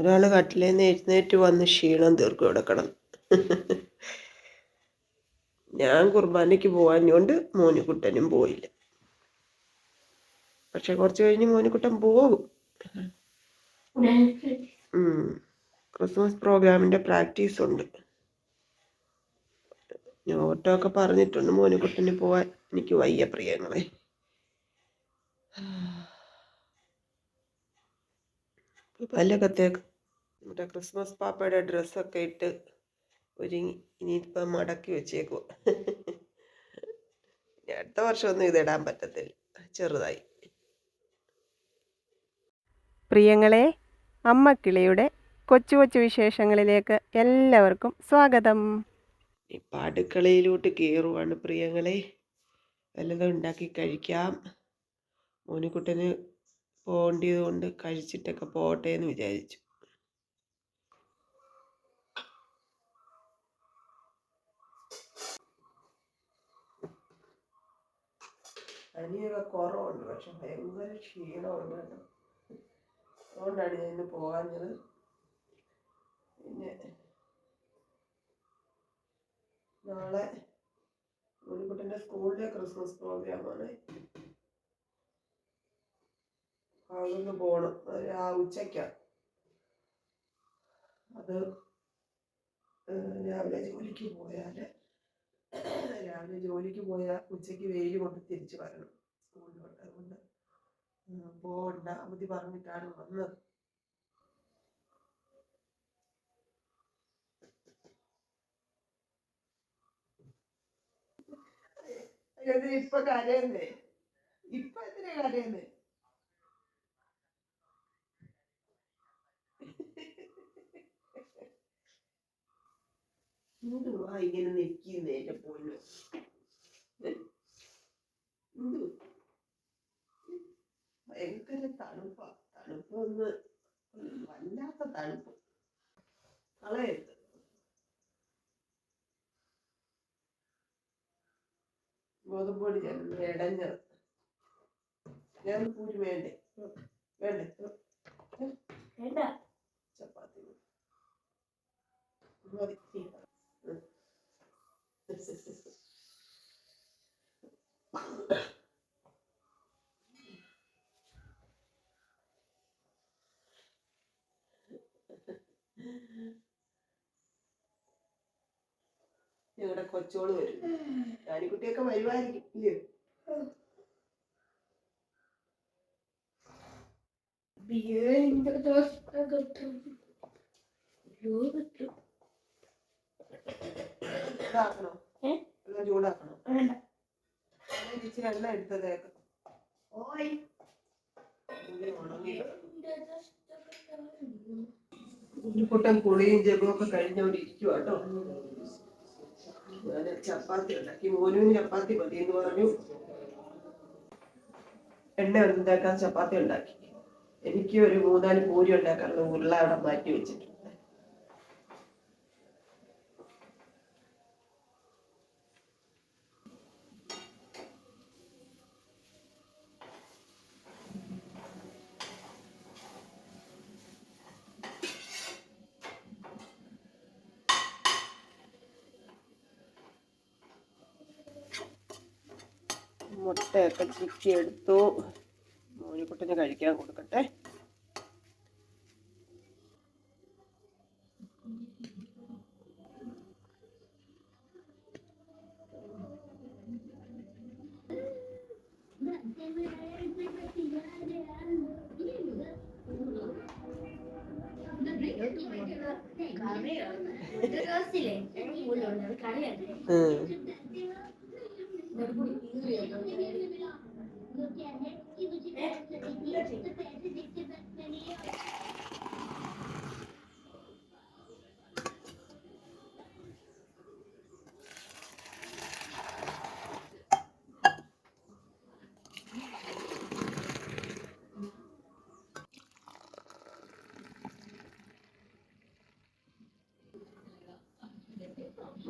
ഒരാൾ കട്ടിലേന്ന് എഴുന്നേറ്റ് വന്ന് ക്ഷീണം തീർക്കും ഇവിടെ കിടന്ന്. ഞാൻ കുർബാനയ്ക്ക് പോകാഞ്ഞുകൊണ്ട് മോനിക്കുട്ടനും പോയില്ല. പക്ഷെ കുറച്ച് കഴിഞ്ഞ് മോനിക്കുട്ടൻ പോകും. ക്രിസ്മസ് പ്രോഗ്രാമിൻ്റെ പ്രാക്ടീസ് ഉണ്ട്. ഓട്ടോ ഒക്കെ പറഞ്ഞിട്ടുണ്ട് മോനിക്കുട്ടന് പോകാൻ. എനിക്ക് വയ്യ പ്രിയങ്ങളെ. പല്ലൊക്കെ തേക്ക്. നമ്മുടെ ക്രിസ്മസ് പാപ്പയുടെ ഡ്രസ്സൊക്കെ ഇട്ട് ഒരുങ്ങി ഇനിയിപ്പം മടക്കി വെച്ചേക്കുക. അടുത്ത വർഷമൊന്നും ഇതിടാൻ പറ്റത്തില്ല, ചെറുതായി. പ്രിയങ്ങളെ, അമ്മക്കിളിയുടെ കൊച്ചു കൊച്ചു വിശേഷങ്ങളിലേക്ക് എല്ലാവർക്കും സ്വാഗതം. ഇപ്പം അടുക്കളയിലോട്ട് കയറുവാണ് പ്രിയങ്ങളെ. വല്ലതും ഉണ്ടാക്കി കഴിക്കാം. മോനിക്കുട്ടന് പോകേണ്ടത് കൊണ്ട് കഴിച്ചിട്ടൊക്കെ പോകട്ടെ എന്ന് വിചാരിച്ചു. പനിയൊക്കെ കുറവുണ്ട്, പക്ഷെ ഭയങ്കര ക്ഷീണമുണ്ട് കേട്ടോ. അതുകൊണ്ടാണ് ഞാൻ ഇന്ന് പോകാഞ്ഞത്. പിന്നെ നാളെ മോനിക്കുട്ടൻ്റെ സ്കൂളിലെ ക്രിസ്മസ് പ്രോഗ്രാമാണ്. അതൊന്ന് പോകണം. ഉച്ചയ്ക്കാണ്. അത് രാവിലെ ജോലിക്ക് പോയാൽ ഉച്ചയ്ക്ക് വെയിൽ കൊണ്ട് തിരിച്ച് വരണം സ്കൂളിലോട്ട്. അതുകൊണ്ട് പോകണ്ട, അവധി പറഞ്ഞിട്ടാണ് വന്നത്. ഇപ്പൊ കരയുന്നേ, ഇപ്പൊ എന്തിനാ കരയുന്നേ? എന്തുവാ ഇങ്ങനെ നെക്കുന്നേ എന്റെ പൊന്നു? ഭയങ്കര തണുപ്പാ. തണുപ്പ് ഒന്ന് വല്ലാത്ത തണുപ്പ്. കളയരുത്. ഗോതമ്പൊടി ചേർന്ന് ഇടഞ്ഞത്. ഞാൻ പൂരി വേണ്ടേ? വേണ്ടേ? ചപ്പാത്തി മതി. ഞങ്ങളുടെ കൊച്ചോള് വരും. ഡാനിക്കുട്ടിയൊക്കെ വരുമായിരിക്കും ഇല്ലയോ? ചൂടാക്കണോ? എല്ലാം ചൂടാക്കണോ? ഇച്ചിരി എണ്ണ എടുത്തതേക്ക്. കുട്ടൻ കുളിയും ജപമൊക്കെ കഴിഞ്ഞോണ്ട് ഇരിക്കുക കേട്ടോ. ഞാൻ ചപ്പാത്തി ഉണ്ടാക്കി. മോനുവിന് ചപ്പാത്തി മതി എന്ന് പറഞ്ഞു. എണ്ണ ഉണ്ടാക്കാൻ ചപ്പാത്തി ഉണ്ടാക്കി. എനിക്ക് ഒരു 3-4 പൂരി ഉണ്ടാക്കാനുള്ള ഉരുള അവിടെ മാറ്റി വെച്ചിട്ടുണ്ട്. മുട്ടയൊക്കെ ചിക്കി എടുത്തു. മോനിക്കുട്ടന് കഴിക്കാൻ കൊടുക്കട്ടെ.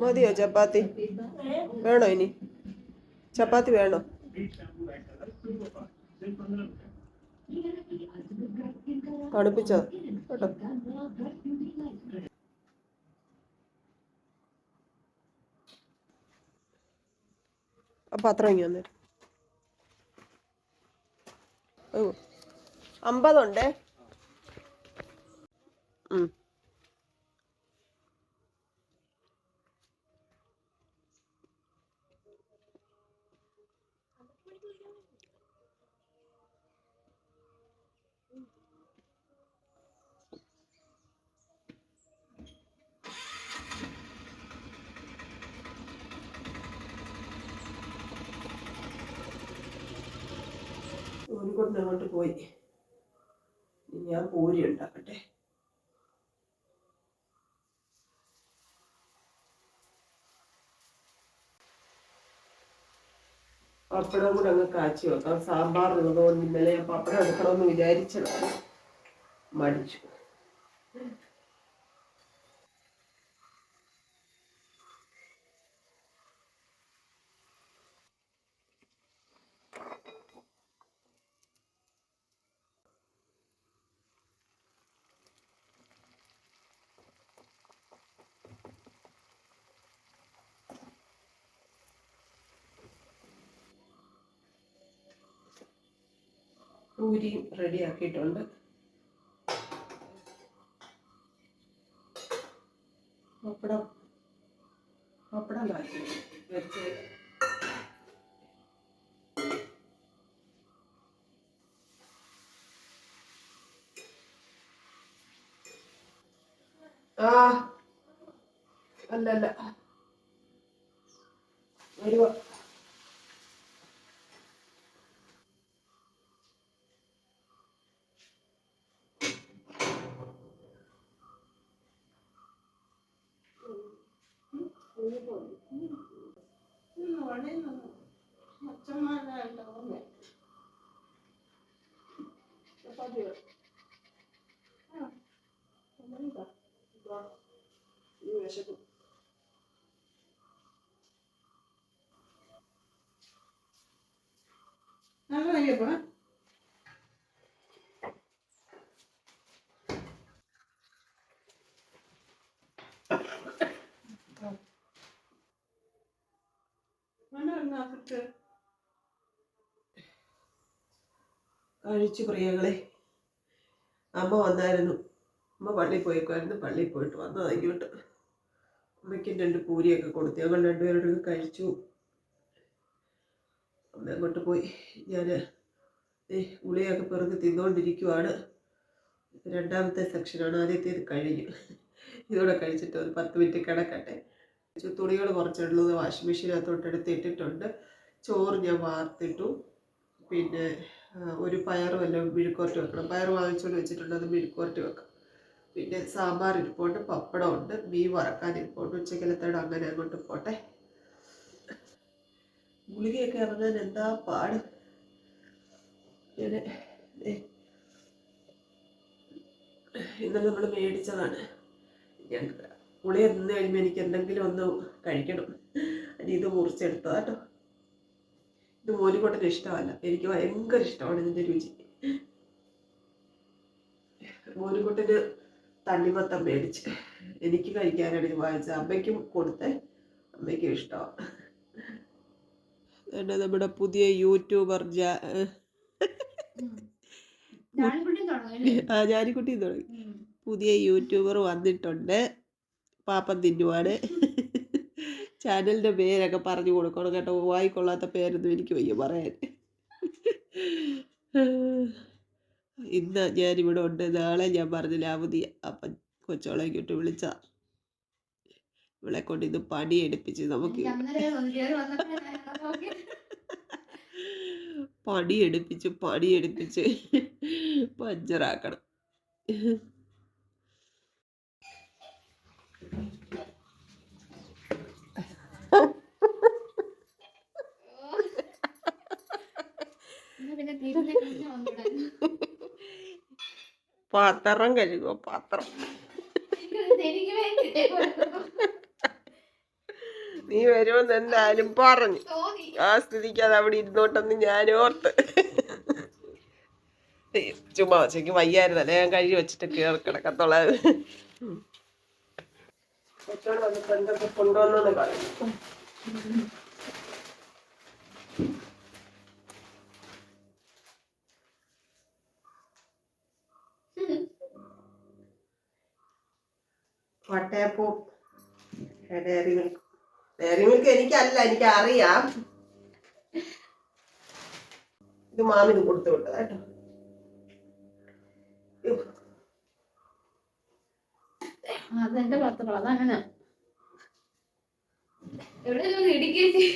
മതിയോ ചപ്പാത്തി? വേണോ ഇനി ചപ്പാത്തി? വേണോ? തണുപ്പിച്ചോ കേട്ടോ. അപ്പം അത്ര ഇങ്ങനെ വന്നേരും. ഓ 50 ഉണ്ടേ. കൊണ്ട് അങ്ങോട്ട് പോയി. ഞാൻ പൂരി ഉണ്ടാക്കട്ടെ. പപ്പടം കൂടെ അങ്ങ് കാച്ചി വെക്കാം. സാമ്പാർ ഉള്ളതുകൊണ്ട് ഇന്നലെ ഞാൻ പപ്പടം എടുക്കണമെന്ന് വിചാരിച്ചതാണ്, മടിച്ചു. പൂരിയും റെഡിയാക്കിയിട്ടുണ്ട്. പപ്പടം കാച്ചി വെച്ച് അല്ലല്ല വരുവ. കഴിച്ചു പ്രിയങ്ങളെ. അമ്മ വന്നായിരുന്നു. അമ്മ പള്ളിയിൽ പോയേക്കുമായിരുന്നു. പള്ളിയിൽ പോയിട്ട് വന്നതാ ഇങ്ങോട്ട്. അമ്മയ്ക്കും 2 പൂരിയൊക്കെ കൊടുത്തു. ഞങ്ങൾ രണ്ടുപേരോട് കഴിച്ചു. അമ്മ അങ്ങോട്ട് പോയി. ഞാൻ ഗുളിയൊക്കെ പെറുക്കി തിന്നുകൊണ്ടിരിക്കുവാണ്. 2ാമത്തെ സെക്ഷനാണ്. ആദ്യത്തേത് കഴിഞ്ഞു. ഇതോടെ കഴിച്ചിട്ട് ഒരു 10 മിനിറ്റ് കിടക്കട്ടെ. തുണികൾ കുറച്ചുള്ളത് വാഷിംഗ് മെഷീനകത്തോട്ട് എടുത്തിട്ടിട്ടുണ്ട്. ചോറ് ഞാൻ വാർത്തിട്ടു. പിന്നെ ഒരു പയർ വല്ലതും മെഴുക്കുവരട്ടി വെക്കണം. പയർ വാങ്ങിച്ചുകൊണ്ട് വെച്ചിട്ടുണ്ട്, അത് മെഴുക്കുവരട്ടി വെക്കാം. പിന്നെ സാമ്പാർ ഇരിപ്പുണ്ട്, പപ്പടം ഉണ്ട്, മീൻ വറക്കാൻ ഇരിപ്പുണ്ട്. ഉച്ചക്കലത്തേട് അങ്ങനെ അങ്ങോട്ട് പോട്ടെ. ഗുളികയൊക്കെ ഇറങ്ങാൻ എന്താ പാട്. ഇന്നലെ നമ്മൾ മേടിച്ചതാണ്. ഞാൻ ഗുളിക നിന്ന് കഴിയുമ്പോൾ എനിക്ക് എന്തെങ്കിലും ഒന്ന് കഴിക്കണം. അതിന് ഇത് മുറിച്ചെടുത്തതാ കേട്ടോ. ഇത് മോനിക്കൊണ്ടിന് ഇഷ്ടമല്ല, എനിക്ക് ഭയങ്കര ഇഷ്ടമാണ് ഇതിൻ്റെ രുചി. മോനിക്കൊണ്ടിന് തണ്ണിമത്തം മേടിച്ച് എനിക്ക് കഴിക്കാനാണ് ഇത് വാങ്ങിച്ചത്. അമ്മയ്ക്കും കൊടുത്തേ, അമ്മയ്ക്കും ഇഷ്ടമാണ്. നമ്മുടെ പുതിയ യൂട്യൂബർ ജാനിക്കുട്ടി തുടങ്ങി. പുതിയ യൂട്യൂബർ വന്നിട്ടുണ്ട്. പാപ്പം തിന്നുവാണ്. ചാനലിൻ്റെ പേരൊക്കെ പറഞ്ഞു കൊടുക്കണം കേട്ടോ. വായിക്കൊള്ളാത്ത പേരൊന്നും എനിക്ക് വയ്യ പറയാൻ. ഇന്ന് ഞാനിവിടെ ഉണ്ട്. നാളെ ഞാൻ പറഞ്ഞില്ല അവധിയ. അപ്പം കൊച്ചോളെ ഇങ്ങോട്ട് വിളിച്ചാ. ഇവളെ കൊണ്ട് ഇത് പണിയെടുപ്പിച്ച് നമുക്ക് പണിയെടുപ്പിച്ച് പഞ്ചറാക്കണം. പാത്രം കഴുകുക. പാത്രം നീ വരുമെന്ന് എന്തായാലും പറഞ്ഞു. ആ സ്ഥിതിക്ക് അത് അവിടെ ഇരുന്നോട്ടെന്ന് ഞാൻ ഓർത്ത്. ചുമ്മാ വെച്ചെങ്കിൽ വയ്യായിരുന്നല്ലേ, ഞാൻ കഴുകി വെച്ചിട്ട് കിടക്കത്തുള്ളത്. എന്തൊക്കെ കൊണ്ടുവന്നെന്ന് പറയും. വട്ടയപ്പവും ഡയറി മിൽക്ക്. ഡയറി മിൽക്ക് എനിക്കല്ല, എനിക്ക് അറിയാം. ഇത് മാമിന് കൊടുത്തു വിട്ടത് കേട്ടോ. അതെന്റെ പത്രം അതങ്ങനെ എവിടെ ഇടിക്കേച്ചി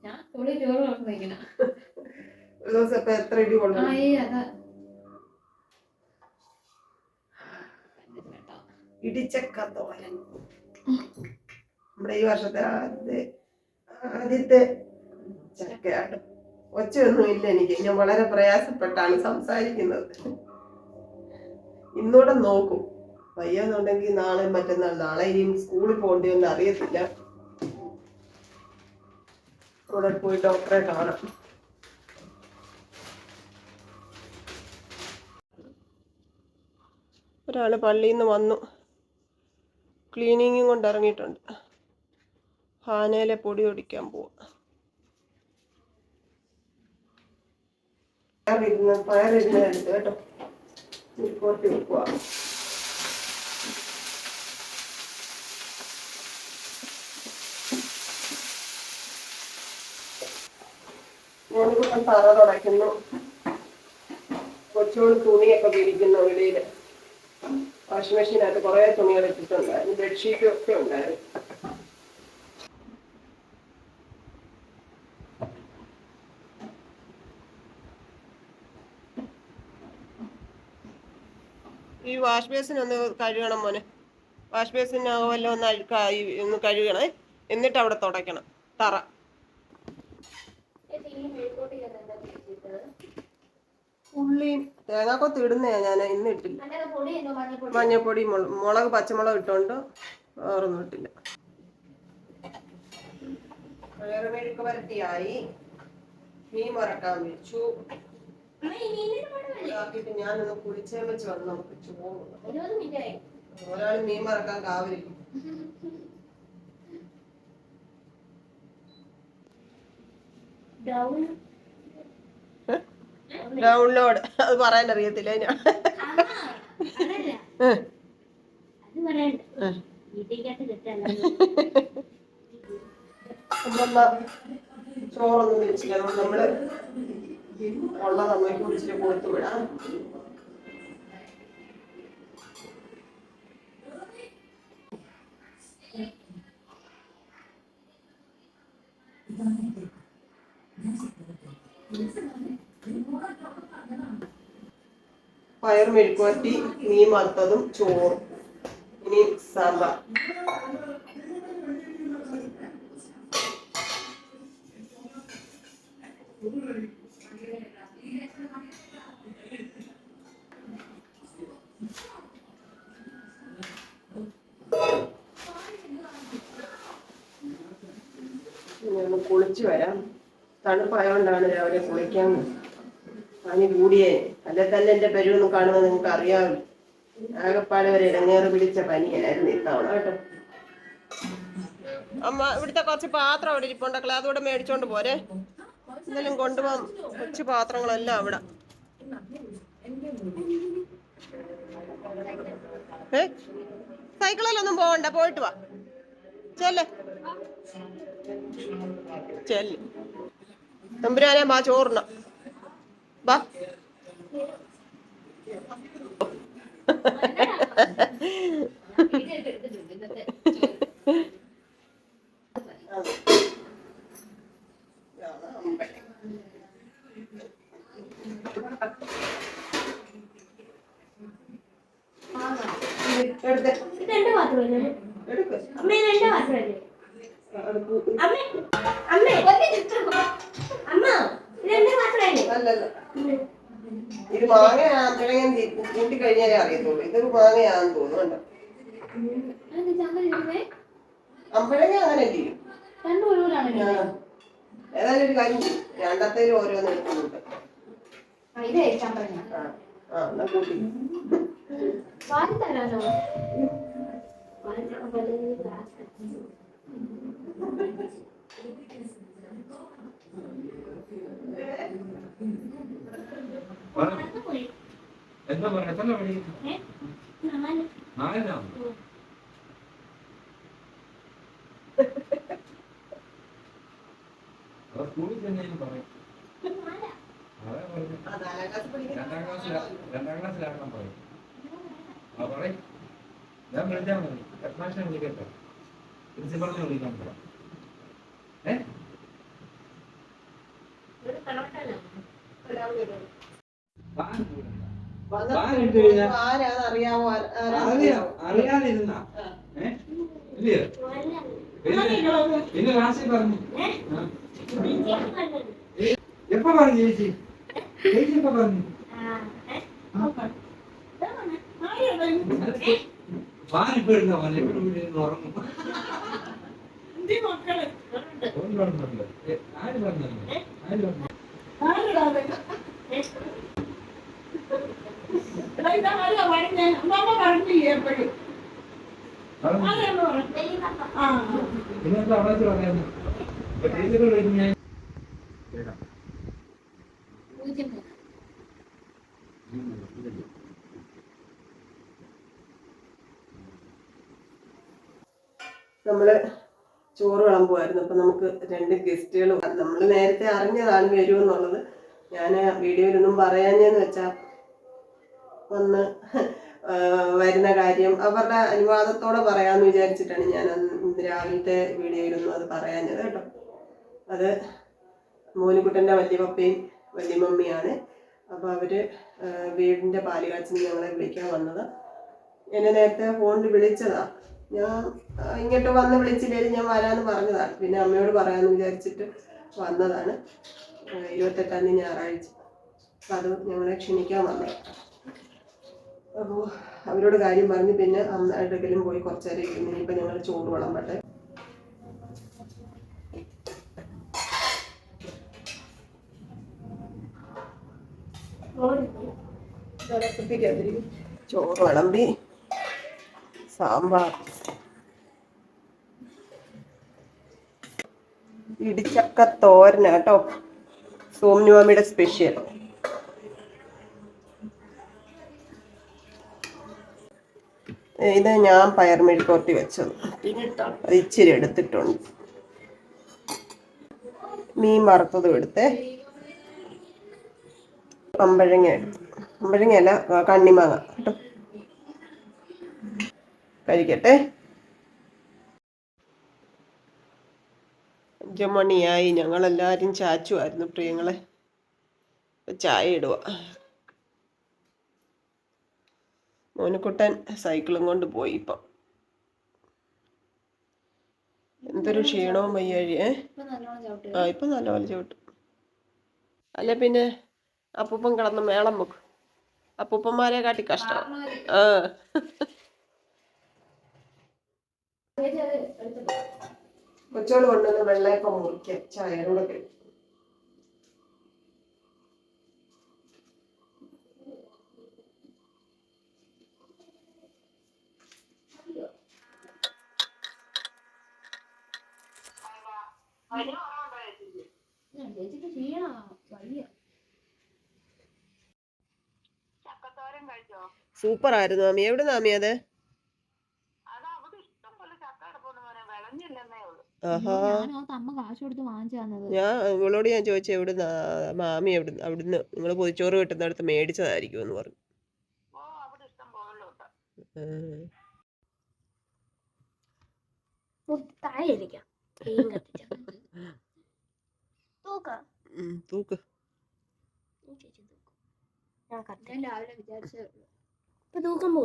ഞാൻ ഇവിടെ ചോറ് കൊടുത്തിരിക്കണ ഒരു ദിവസം ഇപ്പൊ എത്ര ഇടി കൊള്ളു? അതാ ഇടിച്ചക്കത്തോരൻ നമ്മുടെ ഈ വർഷത്തെ ആദ്യത്തെ ചക്കയാണ്. ഒച്ചയൊന്നും ഇല്ല എനിക്ക്, ഞാൻ വളരെ പ്രയാസപ്പെട്ടാണ് സംസാരിക്കുന്നത്. ഇന്നൂടെ നോക്കും, വയ്യാന്നുണ്ടെങ്കിൽ നാളെ മറ്റന്നാൾ. നാളെ ഇനിയും സ്കൂളിൽ പോകേണ്ടിയൊന്നും അറിയത്തില്ല. ഇവിടെ പോയി ഡോക്ടറെ കാണാം. ഒരാള് പള്ളിയിൽ നിന്ന് വന്നു, ക്ലീനിങ്ങും കൊണ്ട് ഇറങ്ങിയിട്ടുണ്ട്. ഹാനയിലെ പൊടി ഒടിക്കാൻ പോവാ. പയറിരുന്ന് എടുത്ത് കേട്ടോ, കോർത്തി വെക്കുക. ഞാനിപ്പം തറ തുടയ്ക്കുന്നു. കൊച്ചുകൊണ്ട് തുണിയൊക്കെ പിരിക്കുന്നു. വെളിയിൽ വാഷിംഗ് മെഷീനകത്ത് കുറേ തുണികൾ ഇട്ടിട്ടുണ്ടായിരുന്നു, ബെഡ്ഷീറ്റും ഒക്കെ ഉണ്ടായിരുന്നു. ഈ വാഷ് ബേസിൻ ഒന്ന് കഴുകണം മോനെ. വാഷ് ബേസിനകമെല്ലാം ഒന്ന് അഴുക്കായി ഒന്ന് കഴുകണേ, എന്നിട്ട് അവിടെ തുടയ്ക്കണം തറ. ഉള്ളിയും തേങ്ങാക്കൊത്ത് ഇടുന്നയാ ഞാൻ, ഇന്ന് ഇട്ടില്ല. മഞ്ഞപ്പൊടി മുളക് പച്ചമുളക് ഇട്ടോണ്ട് വേറൊന്നും ഇട്ടില്ല. മെഴുക്ക് വരട്ടിയായി, മീൻ വറക്കാൻ വെച്ചു. ഞാനൊന്ന് കുളിച്ചേ വെച്ച് വന്ന് നമുക്ക് ചോറ്. ഒരാൾ മീൻ വറക്കാൻ കാവലിരിക്കും. ഡൗൺലോഡ് അത് പറയാൻ അറിയത്തില്ല ഞാൻ. ചോറൊന്നും വെച്ചില്ല, നമ്മള് ഉള്ള നമ്മൾക്ക് കുടിച്ചിട്ട് കൊടുത്തു വിടാം. പയർ മെഴുക്കുവരട്ടി, മീൻ വറുത്തതും ചോറും. ഇനി സാമ്പാർ. ഒന്ന് കുളിച്ചു വരാം. തണുപ്പായോണ്ടാണ് രാവിലെ കുളിക്കാൻ പനി കൂടിയേ. അല്ലെ തന്നെ എന്റെ പെരുവൊന്നും കാണുമ്പോൾ നിങ്ങൾക്ക് അറിയാമല്ലോ. ആകെപ്പാട് വരെ ഇടങ്ങേറ് പിടിച്ച പനിയായിരുന്നു ഇത്തവണ കേട്ടോ. അമ്മ ഇവിടുത്തെ കുറച്ച് പാത്രം അവിടെ ഇരിപ്പുണ്ടക്കളെ, അതുകൂടെ മേടിച്ചോണ്ട് പോരെ. എന്തെങ്കിലും കൊണ്ടുപോകാം, കൊച്ചു പാത്രങ്ങളെല്ലാം അവിടെ. സൈക്കിളിലൊന്നും പോകണ്ട, പോയിട്ട് വാ. ചെല്ല് ചെല്ല്. തമ്പുരാനെ വാ ചോറിന വാ. ഇത് മാങ്ങ കൂട്ടി കഴിഞ്ഞാലേ അറിയത്തുള്ളൂ. ഇതൊരു മാങ്ങയാന്ന് തോന്നുന്നുണ്ട്. അമ്പഴങ്ങ അങ്ങനെ ചെയ്യും. ഏതായാലും ഒരു കാര്യം, രണ്ടത്തേലും ഓരോന്ന് എടുക്കുന്നുണ്ട്. എന്നാ കൂട്ടി സ്കൂളിൽ ചെന്നതിന് പറയും. രണ്ടാം ക്ലാസ്സിലാക്കണം പറയും. ആ പറയും. ഞാൻ വിളിച്ചാൽ മതി. ഹെഡ്മാസ്റ്ററെ വിളിക്കട്ടെ. പ്രിൻസിപ്പളിനെ വിളിക്കാൻ പറയാം. ആരാന്നറിയാമോ? അറിയാതിരുന്ന പിന്നെ ക്ലാസ്സിൽ പറഞ്ഞു. എപ്പോ പറഞ്ഞു ചേച്ചി? ചേച്ചി എപ്പോ പറഞ്ഞു? പാനിപ്പോ എടുത്താ പോലെ എപ്പോഴും ഉറങ്ങും. ആര് പറഞ്ഞല്ലോ? ആര് പറഞ്ഞു? പിന്നെന്താ അവിടെ വെച്ച് പറയാന്ന്? ടീച്ചറോട് ഞാൻ നമ്മള് ചോറ് വിളമ്പുമായിരുന്നു. അപ്പം നമുക്ക് 2 ഗസ്റ്റുകളും നമ്മൾ നേരത്തെ അറിഞ്ഞതാണ് വരുമെന്നുള്ളത്. ഞാൻ വീഡിയോയിലൊന്നും പറയാഞ്ഞെന്ന് വെച്ചാൽ ഒന്ന് വരുന്ന കാര്യം അവരുടെ അനുവാദത്തോടെ പറയാമെന്ന് വിചാരിച്ചിട്ടാണ് ഞാൻ രാവിലത്തെ വീഡിയോയിലൊന്നും അത് പറയാഞ്ഞത് കേട്ടോ. അത് മോനിക്കുട്ടൻ്റെ വല്യപ്പയും വല്യമ്മയാണ്. അപ്പോൾ അവർ വീടിൻ്റെ പാലുകാച്ചിന് ഞങ്ങളെ വിളിക്കാൻ വന്നത്. എന്നെ നേരത്തെ ഫോണിൽ വിളിച്ചതാണ്. ഞാൻ ഇങ്ങോട്ട് വന്ന് വിളിച്ചില്ലെങ്കിൽ ഞാൻ വരാമെന്ന് പറഞ്ഞതാണ്. പിന്നെ അമ്മയോട് പറയാമെന്ന് വിചാരിച്ചിട്ട് വന്നതാണ്. 28-ാം തീയതി ഞായറാഴ്ച. അപ്പം അത് ഞങ്ങളെ ക്ഷണിക്കാൻ വന്നത്. അപ്പോൾ അവരോട് കാര്യം പറഞ്ഞ് പിന്നെ അടുക്കലും പോയി കുറച്ച് നേരം ഇരുന്ന് ഇനിയിപ്പോൾ ഞങ്ങൾ ചോറ് വിളമ്പട്ടെ. ചോറ് വിളമ്പി സാമ്പാർ, ഇടിച്ചക്ക തോരന കേട്ടോ, സോംനുവാമിയുടെ സ്പെഷ്യൽ. ഇത് ഞാൻ പയർ മെഴുക്കുവരട്ടി വെച്ചത്, അത് ഇച്ചിരി എടുത്തിട്ടുണ്ട്. മീൻ വറുത്തതും എടുത്തേ. അമ്പഴങ്ങ എടുത്തു. അമ്പഴങ്ങയല്ല, കണ്ണിമാങ്ങ കേട്ടോ. കഴിക്കട്ടെ. 5 മണിയായി. ഞങ്ങളെല്ലാവരും ചാച്ചുമായിരുന്നു പ്രിയങ്ങളെ. ചായ ഇടുക. മോനുക്കുട്ടൻ സൈക്കിളും കൊണ്ട് പോയി. ഇപ്പം എന്തൊരു ക്ഷീണവും വയ്യാഴി. ഇപ്പം നല്ലപോലെ ചവിട്ടും. അല്ല പിന്നെ അപ്പൂപ്പൻ കിടന്ന് മേളം വെക്കും. അപ്പൂപ്പന്മാരെ കാട്ടി കഷ്ടം. കൊച്ചോട് കൊണ്ടുവന്ന് വെള്ളയപ്പം മുറിക്കാം, ചായയോടെ കഴിക്കും. സൂപ്പർ ആയിരുന്നു മാമി. എവിടെ മാമി അത്? ഞാൻ ഇവളോട് ചോദിച്ചു എവിടുന്ന് മാമി, അവിടുന്ന് നിങ്ങൾ പൊതിച്ചോറ് കിട്ടുന്നിടത്ത് മേടിച്ചതായിരിക്കും എന്ന് പറഞ്ഞു. തൂക്ക്.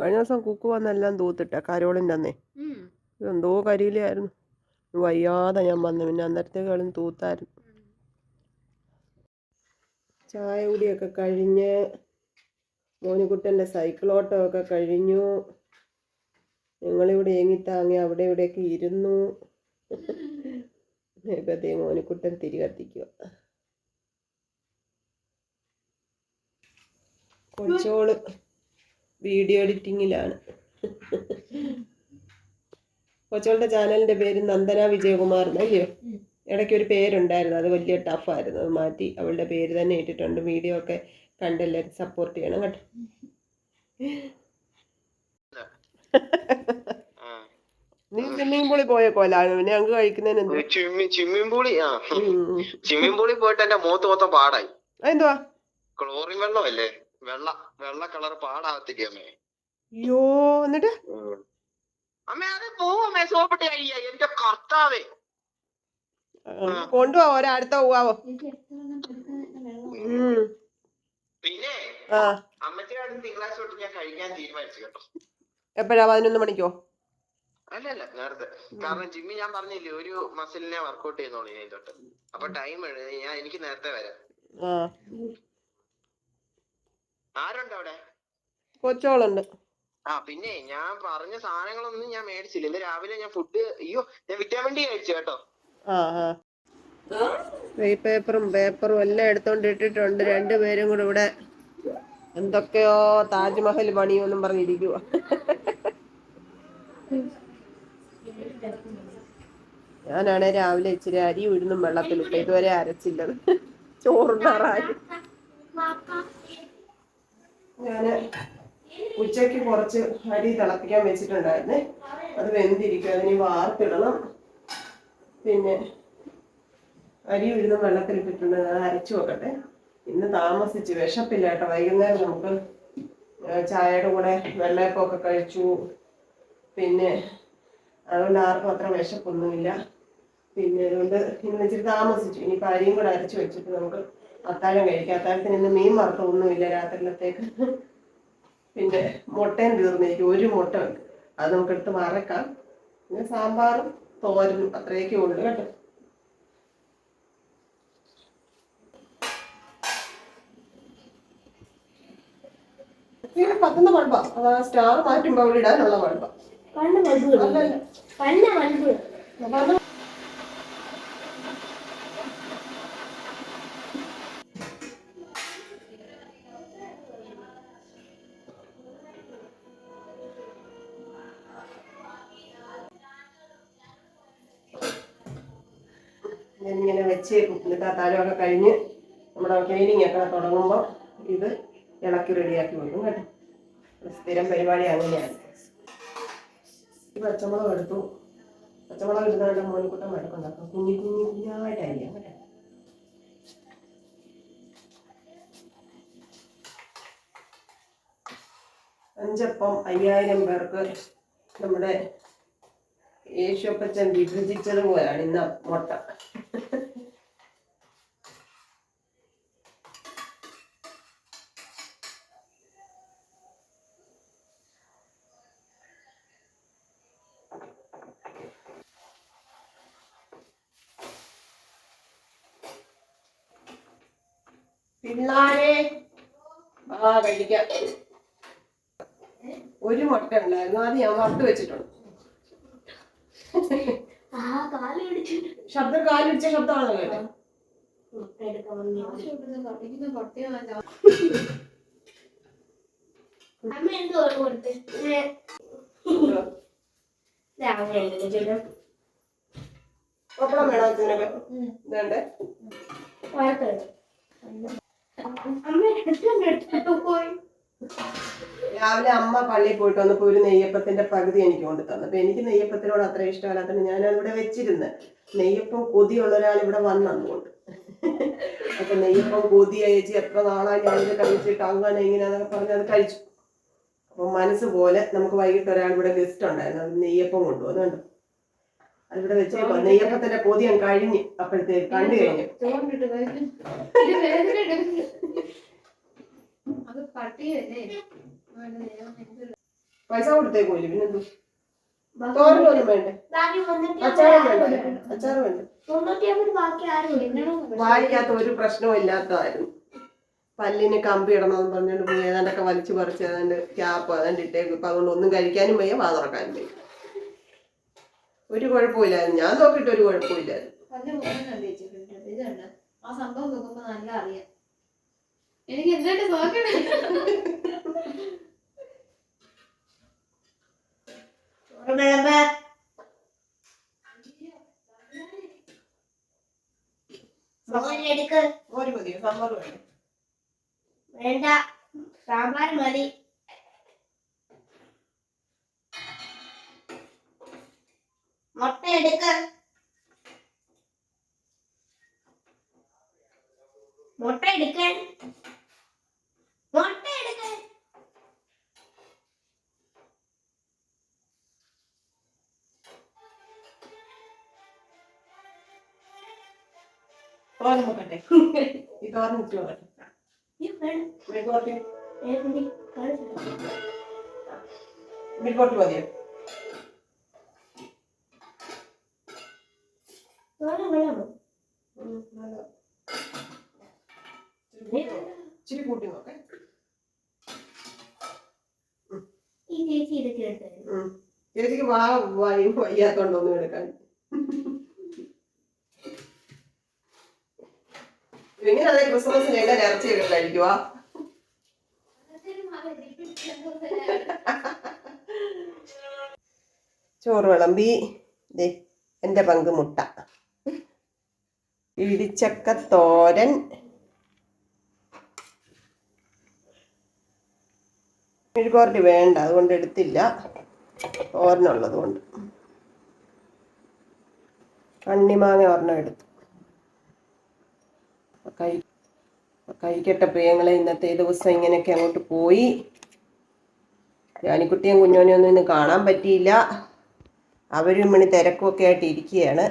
കഴിഞ്ഞ ദിവസം കുക്ക് വന്നെല്ലാം തൂത്തിട്ട കരോളിൻ്റെ അന്നേ എന്തോ കരിയിലായിരുന്നു. വയ്യാതെ ഞാൻ വന്നു. പിന്നെ അന്നേരത്തേക്കാളും തൂത്തായിരുന്നു. ചായ കുടിയൊക്കെ കഴിഞ്ഞ് മോനിക്കുട്ടൻ്റെ സൈക്കിളോട്ടമൊക്കെ കഴിഞ്ഞു. ഞങ്ങളിവിടെ ഏങ്ങിത്താങ്ങി അവിടെ ഇവിടെയൊക്കെ ഇരുന്നു. ഇപ്പത്തേ മോനിക്കുട്ടൻ തിരി കത്തിക്കുക. കൊച്ചോള് വീഡിയോ എഡിറ്റിങ്ങിലാണ്. കൊച്ചോളുടെ ചാനലിൻ്റെ പേര് നന്ദന വിജയകുമാർ എന്നല്ലയോ? ഇടയ്ക്ക് ഒരു പേരുണ്ടായിരുന്നു, അത് വലിയ ടഫായിരുന്നു. അത് മാറ്റി അവളുടെ പേര് തന്നെ ഇട്ടിട്ടുണ്ട്. വീഡിയോ ഒക്കെ കണ്ടെല്ലാവരും സപ്പോർട്ട് ചെയ്യണം കേട്ടോ. നീ സ്വിമ്മിംഗ് പൂളിൽ പോയേക്കോലായിരുന്നു പിന്നെ ഞങ്ങൾക്ക് കഴിക്കുന്നതിന് എന്ത് സ്വിമ്മിംഗ് പൂളി സ്വിമ്മിംഗ് പൂളിൽ പോയിട്ട് എന്റെ മുഖത്ത് മൊത്തം പാടായി. എന്തുവാ? ക്ലോറിൻ വെള്ളമല്ലേ, വെള്ള കളർ പാടാകത്തില്ലേ അമ്മേ? അയ്യോ എന്നിട്ട് അമ്മേ അത് പോവമ്മേ, സോപ്പിട്ട് കഴിയ. എന്റെ കർത്താവേ, കൊണ്ടുപോവാ ഒരടുത്ത പോവാവോ? പിന്നെ അമ്മച്ചിയുടെ അടുത്ത് തിങ്കളാഴ്ച തൊട്ട് ഞാൻ കഴിക്കാൻ തീരുമാനിച്ചു കേട്ടോ. എപ്പോഴാ? 11 മണിക്കോ? അല്ല നേരത്തെ. കാരണം ജിമ്മി ഞാൻ പറഞ്ഞില്ലേ ഒരു മസിലിനെ വർക്കൗട്ട് ചെയ്യുന്നോളൂ ഞാൻ തൊട്ട്. അപ്പൊ ടൈം എനിക്ക് നേരത്തെ വരാം. ആരുണ്ട് അവിടെ? കൊച്ചോളുണ്ട്. പിന്നെ ഞാൻ പറഞ്ഞ സാധനങ്ങളൊന്നും ഞാൻ മേടിച്ചില്ല. ഇന്ന് രാവിലെ ഞാൻ ഞാൻ വിറ്റാമിൻ ഡി കഴിച്ചു കേട്ടോ. പേപ്പറും എല്ലാം എടുത്തോണ്ട് ഇട്ടിട്ടുണ്ട്. രണ്ടുപേരും കൂടെ ഇവിടെ എന്തൊക്കെയോ താജ്മഹൽ പണിയൊന്നും പറഞ്ഞിരിക്കുക. ഞാനാണെ രാവിലെ ഇച്ചിരി അരി ഉഴുന്നും വെള്ളത്തിലിട്ട് ഇതുവരെ അരച്ചില്ലത്. ചോറുണ്ടാറായി. ഞാന് ഉച്ചക്ക് കുറച്ച് അരി തിളപ്പിക്കാൻ വെച്ചിട്ടുണ്ടായിരുന്നേ, അത് വെന്തിരിക്കും. അതിന് വാർത്തിടണം. പിന്നെ അരി ഉഴുന്നും വെള്ളത്തിലിട്ടിട്ടുണ്ട്, അത് അരച്ചു വെക്കട്ടെ. ഇന്ന് താമസിച്ച്, വിശപ്പില്ല കേട്ടോ. വൈകുന്നേരം നമുക്ക് ചായയുടെ കൂടെ വെള്ളയപ്പമൊക്കെ കഴിച്ചു. പിന്നെ അതുകൊണ്ട് ആർക്കും അത്ര വിശപ്പൊന്നുമില്ല. പിന്നെ അതുകൊണ്ട് ഇന്ന് ഇച്ചിരി താമസിച്ചു. ഇനിയിപ്പോൾ അരിയും കൂടെ അരച്ചു വെച്ചിട്ട് നമുക്ക് അത്താഴം കഴിക്കാം. അത്താഴത്തിന് ഇന്ന് മീൻ വറുത്തൊന്നുമില്ല രാത്രിയിലത്തേക്ക്. പിന്നെ മുട്ടയും തീർന്നിരിക്കും, ഒരു മുട്ട ഉണ്ട്, അത് നമുക്കെടുത്ത് വറക്കാം. പിന്നെ സാമ്പാറും തോരനും അത്രയൊക്കെ ഉള്ളു കേട്ടോ. ഇത് കത്തുന്ന ബൾബാ, അതാ സ്റ്റാർ മാറ്റുമ്പോ അവിടെ ഇടാനുള്ള ബൾബാ. ഞാനിങ്ങനെ വെച്ചേക്കും. എന്നിട്ട് ആ താരമൊക്കെ കഴിഞ്ഞ് നമ്മുടെ ക്ലീനിങ് ഒക്കെ തുടങ്ങുമ്പോൾ ഇത് ഇളക്കി റെഡിയാക്കി വെക്കും കേട്ടോ. സ്ഥിരം പരിപാടി അങ്ങനെയാണ്. പച്ചമുളക് എടുത്തു. പച്ചമുളക് ഇടുന്നതിൻ്റെ മോനിക്കുട്ടം വഴക്കുണ്ടാക്കും. കുഞ്ഞായിട്ടായിരിക്കാം കേട്ടോ. അഞ്ചപ്പം 5000 പേർക്ക് നമ്മുടെ യേശുപ്പച്ചൻ വിഭജിച്ചത് പോലെയാണ് ഇന്ന് മുട്ട. പിള്ളാരെ കഴിക്കാം. ഒരു മുട്ട ഉണ്ടായിരുന്നു, അത് ഞാൻ വറുത്ത് വെച്ചിട്ടുണ്ട്. ശബ്ദം കാലിടിച്ച ശബ്ദമാണോ കേട്ടോ? പപ്പടം വേണോ അച്ഛനൊക്കെ? വേണ്ടേ? രാവിലെ അമ്മ പള്ളിയിൽ പോയിട്ട് വന്നപ്പോൾ ഒരു നെയ്യപ്പത്തിന്റെ പകുതി എനിക്ക് കൊണ്ട് തന്നു. അപ്പൊ എനിക്ക് നെയ്യപ്പത്തിനോട് അത്ര ഇഷ്ടമല്ലാത്തതുകൊണ്ട് ഞാനതിവിടെ വെച്ചിരുന്ന്. നെയ്യപ്പം കൊതിയുള്ള ഒരാൾ ഇവിടെ വന്നതുകൊണ്ട് അപ്പൊ നെയ്യപ്പം കൊതി അയച്ച് എത്ര നാളായി ഞാനിത് കഴിച്ചിട്ട് അങ്ങനെ ഇങ്ങനെയാന്നൊക്കെ പറഞ്ഞ് അത് കഴിച്ചു. അപ്പൊ മനസ്സ് പോലെ നമുക്ക് വൈകിട്ട് ഒരാൾ ഇവിടെ ഗസ്റ്റ് ഉണ്ടായിരുന്നു, അത് നെയ്യപ്പം കൊണ്ടുവന്നുണ്ട്. അതിവിടെ വെച്ചേക്കോ. നെയ്യപ്പത്തിന്റെ കൊതി ഞാൻ കഴിഞ്ഞ് അപ്പോഴത്തേക്ക് കണ്ടു കഴിഞ്ഞു. പൈസ കൊടുത്തേക്കോല്ലേ? പിന്നെന്തു? തോരനൊന്നും വേണ്ടേ? അച്ചാറും വേണ്ടേ? അച്ചാറ് വേണ്ടേ? വായിക്കാത്ത ഒരു പ്രശ്നവും ഇല്ലാത്തതായിരുന്നു. പല്ലിന് കമ്പി ഇടണമെന്ന് പറഞ്ഞുകൊണ്ട് പോയി ഏതാണ്ടൊക്കെ വലിച്ചു പറിച്ച് ഏതാണ്ട് ക്യാപ്പ് ഏതാണ്ട് ഇട്ടേക്കും. ഇപ്പൊ അതുകൊണ്ട് ഒന്നും കഴിക്കാനും വയ്യ, വാ തുറക്കാനും വയ്യ. ഒരു കുഴപ്പമില്ലായിരുന്നു. ഞാൻ നോക്കിയിട്ട് ഒരു കുഴപ്പമില്ലായിരുന്നു. ആ സംഭവം നോക്കുമ്പോ നല്ല അറിയാം. എനിക്ക് എന്തായിട്ട് നോക്കണേ? ഒരു മതിയോ? സാമ്പാർ വേണ്ട? വേണ്ട, സാമ്പാർ മതി. മുട്ട എടുക്ക. മുട്ട എടുക്കാൻ. മുട്ട എടുക്കാൻ. തോരൻ വെക്കട്ടെ. ഈ തോരൻ ഇട്ട് വെക്കട്ടെ. മെഴുകുവരട്ടി മെഴുകുവരട്ടി മതിയോ? ഇച്ചിരി കൂട്ടി നോക്കേ. ഈ ചേച്ചി ഇതൊക്കെ എടുത്തായിരുന്നു. ചേച്ചിക്ക് വയ്യാത്തോണ്ടൊന്നും എടുക്കാൻ. എങ്ങനെയാ ക്രിസ്മസിന് എങ്ങനെ ഇറച്ചിയൊക്കെ കഴിക്കുവാ? ചോറ് വിളമ്പി എൻ്റെ പങ്ക് മുട്ട, ഇടിച്ചക്ക തോരൻ, മെഴുകുവരട്ടി വേണ്ട അതുകൊണ്ട് എടുത്തില്ല, തോരനുള്ളത് കൊണ്ട്. കണ്ണിമാങ്ങ ഒരെണ്ണം എടുത്തു. കഴിക്കട്ടെ പ്രിയങ്ങളെ. ഇന്നത്തെ ദിവസം ഇങ്ങനെയൊക്കെ അങ്ങോട്ട് പോയി. ജാനിക്കുട്ടിയും കുഞ്ഞോനെയും ഒന്നും ഇന്ന് കാണാൻ പറ്റിയില്ല. അവരും മണി തിരക്കുമൊക്കെ ആയിട്ട് ഇരിക്കുകയാണ്.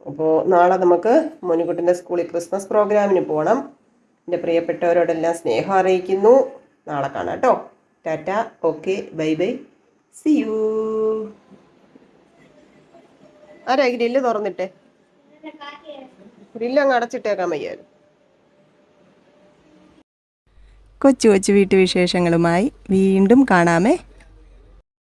അപ്പോൾ നാളെ നമുക്ക് മോനിക്കുട്ടിൻ്റെ സ്കൂളിൽ ക്രിസ്മസ് പ്രോഗ്രാമിന് പോകണം. എൻ്റെ പ്രിയപ്പെട്ടവരോടെല്ലാം സ്നേഹം അറിയിക്കുന്നു. നാളെ കാണാം കേട്ടോ. Tata, okay, bye bye, see you. ആരാ ഗ്രില്ല് തുറന്നിട്ടെ? ഗ്രില്ല് അങ്ങ് അടച്ചിട്ടേക്കാൻ വയ്യാലും. കൊച്ചു കൊച്ചു വീട്ടുവിശേഷങ്ങളുമായി വീണ്ടും കാണാമേ.